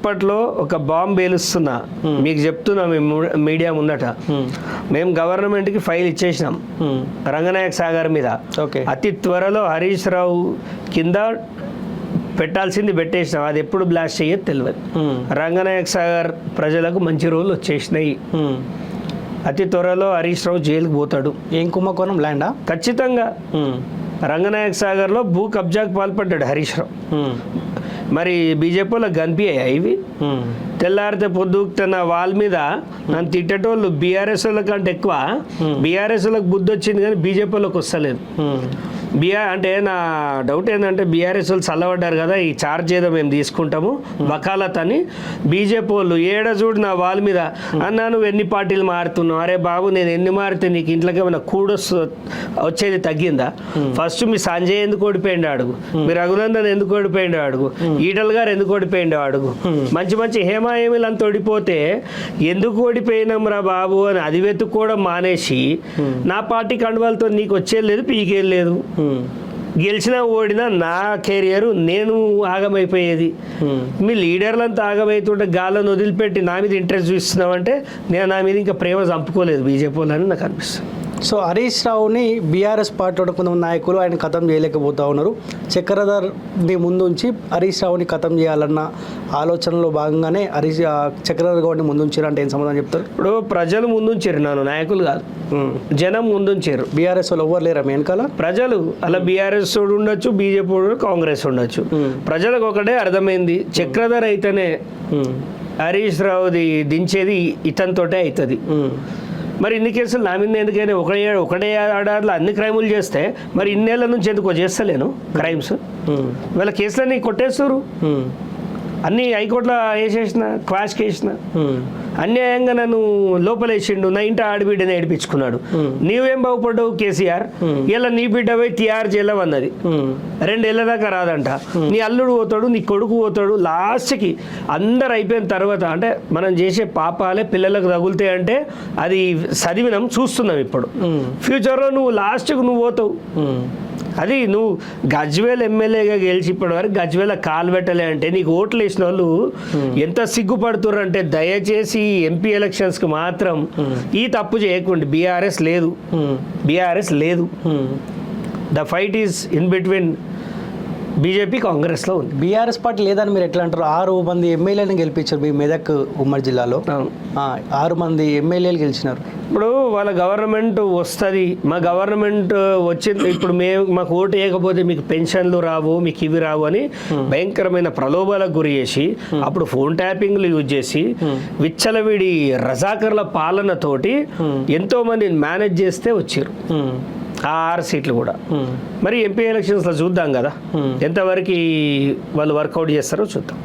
ఇప్పట్లో ఒక బాంబు పేలుస్తున్నా మీకు చెప్తున్నా మేము మీడియా ముందట మేము గవర్నమెంట్కి ఫైల్ ఇచ్చేసినాం రంగనాయక సాగర్ మీద. అతి త్వరలో హరీష్ రావు కింద పెట్టాల్సింది పెట్టేసినాం. అది ఎప్పుడు బ్లాస్ట్ అయ్యేది తెలియదు. రంగనాయక సాగర్ ప్రజలకు మంచి రోజులు వచ్చేసినాయి. అతి త్వరలో హరీష్ రావు జైలుకి పోతాడు. ఏం కుంభకోణం ల్యాండా? ఖచ్చితంగా రంగనాయక సాగర్లో భూ కబ్జాకు పాల్పడ్డాడు హరీష్ రావు. మరి బీజేపీలో కనిపించాయి ఇవి. తెల్లారితే పొద్దుకుతున్న వాళ్ళ మీద నన్ను తిట్టేటోళ్ళు బీఆర్ఎస్ వాళ్ళ కంటే ఎక్కువ బీఆర్ఎస్ వాళ్ళకి బుద్ధి వచ్చింది కానీ బీజేపీలోకి వస్తలేదు. అంటే నా డౌట్ ఏంటంటే బీఆర్ఎస్ వాళ్ళు చల్లబడ్డారు కదా, ఈ ఛార్జ్ ఏదో మేము తీసుకుంటాము వకాలత్ అని. బీజేపీ వాళ్ళు ఏడ చూడు నా వాళ్ళ మీద అన్నా నువ్వు ఎన్ని పార్టీలు మారుతున్నావు, అరే బాబు నేను ఎన్ని మారితే నీకు ఇంట్లోకి ఏమైనా వచ్చేది తగ్గిందా? ఫస్ట్ మీ సంజయ్ ఎందుకు ఓడిపోయిండు అడుగు, మీ రఘునందన్ ఎందుకు ఓడిపోయిండు అడుగు, ఈటల్ గారు ఎందుకు ఓడిపోయిండు అడుగు. మంచి మంచి హేమాహేమీలు అంత ఓడిపోతే ఎందుకు ఓడిపోయినాం రా బాబు అని అది వెతుక్కోవడం మానేసి నా పార్టీ కండువాలతో నీకు వచ్చేది లేదు పీకేది లేదు. గెలిచినా ఓడినా నా కెరియర్ నేను ఆగమైపోయేది. మీ లీడర్లంతా ఆగమవుతుంటే గాలను వదిలిపెట్టి నా మీద ఇంట్రెస్ట్ చూస్తున్నామంటే నేను నా మీద ఇంకా ప్రేమ చంపుకోలేదు బీజేపీ వాళ్ళని నాకు అనిపిస్తుంది. సో హరీష్ రావుని బీఆర్ఎస్ పార్టీలో కొంతమంది నాయకులు ఆయన ఖతం చేయలేకపోతూ ఉన్నారు. చక్రధర్ని ముందుంచి హరీష్ రావుని ఖతం చేయాలన్న ఆలోచనలో భాగంగానే చక్రధర్ గౌడ్ని ముందుంచారు అంటే ఏం సమాధానం చెప్తారు? ఇప్పుడు ప్రజలు ముందుంచారు, నన్ను నాయకులు కాదు, జనం ముందుంచారు. బీఆర్ఎస్ వాళ్ళు ఎవరు లేరా వెనకాల? ప్రజలు అలా బీఆర్ఎస్ ఉండొచ్చు, బీజేపీ ఉండొచ్చు, కాంగ్రెస్ ఉండొచ్చు. ప్రజలకు ఒకటే అర్థమైంది, చక్రధర్ అయితేనే హరీష్ రావుది దించేది ఇతనితోటే అవుతుంది. మరి ఇన్ని కేసులు నా మీద ఎందుకైనా ఒకటే ఏడాదిలో అన్ని క్రైములు చేస్తే మరి ఇన్నేళ్ల నుంచి ఎందుకో చేస్తలేను క్రైమ్స్. వీళ్ళ కేసులన్నీ కొట్టేస్తారు, అన్నీ హైకోర్టులో వేసేసిన, క్వాష్కి వేసిన. అన్యాయంగా నన్ను లోపలేసిండు, నా ఇంటి ఆడబిడ్డని ఏడిపించుకున్నాడు. నీవేం బాగుపడ్డావు కేసీఆర్, ఇలా నీ బిడ్డ పోయి తిహార్ జైల్లో అన్నది 2 ఏళ్ళ దాకా రాదంట. నీ అల్లుడు పోతాడు, నీ కొడుకు పోతాడు. లాస్ట్కి అందరు అయిపోయిన తర్వాత అంటే మనం చేసే పాపాలే పిల్లలకు తగులుతాయి అంటే అది చదివినాం, చూస్తున్నాం. ఇప్పుడు ఫ్యూచర్లో నువ్వు లాస్ట్కి నువ్వు పోతావు. అది నువ్వు గజ్వేల్ ఎమ్మెల్యేగా గెలిచి ఇప్పటి వరకు గజ్వేల కాలు పెట్టలే అంటే నీకు ఓట్లు వేసిన వాళ్ళు ఎంత సిగ్గుపడుతున్నారు అంటే దయచేసి ఎంపీ ఎలక్షన్స్కి మాత్రం ఈ తప్పు చేయకండి. బీఆర్ఎస్ లేదు. The fight is in between BJP కాంగ్రెస్లో ఉంది. బీఆర్ఎస్ పార్టీ లేదని మీరు ఎట్లా అంటారు? 6 మంది ఎమ్మెల్యేలను గెలిపించారు మీ మెదక్ ఉమ్మడి జిల్లాలో. 6 మంది ఎమ్మెల్యేలు గెలిచినారు. ఇప్పుడు వాళ్ళ గవర్నమెంట్ వస్తుంది, మా గవర్నమెంట్ వచ్చింది, ఇప్పుడు మాకు ఓటు వేయకపోతే మీకు పెన్షన్లు రావు, మీకు ఇవి రావు అని భయంకరమైన ప్రలోభాలకు గురి చేసి అప్పుడు ఫోన్ ట్యాపింగ్లు యూజ్ చేసి విచ్చలవిడి రజాకర్ల పాలనతోటి ఎంతో మందిని మేనేజ్ చేస్తే వచ్చారు ఆ 6 సీట్లు కూడా. మరి ఎంపీ ఎలక్షన్స్లో చూద్దాం కదా ఎంతవరకు వాళ్ళు వర్కౌట్ చేస్తారో చూద్దాం.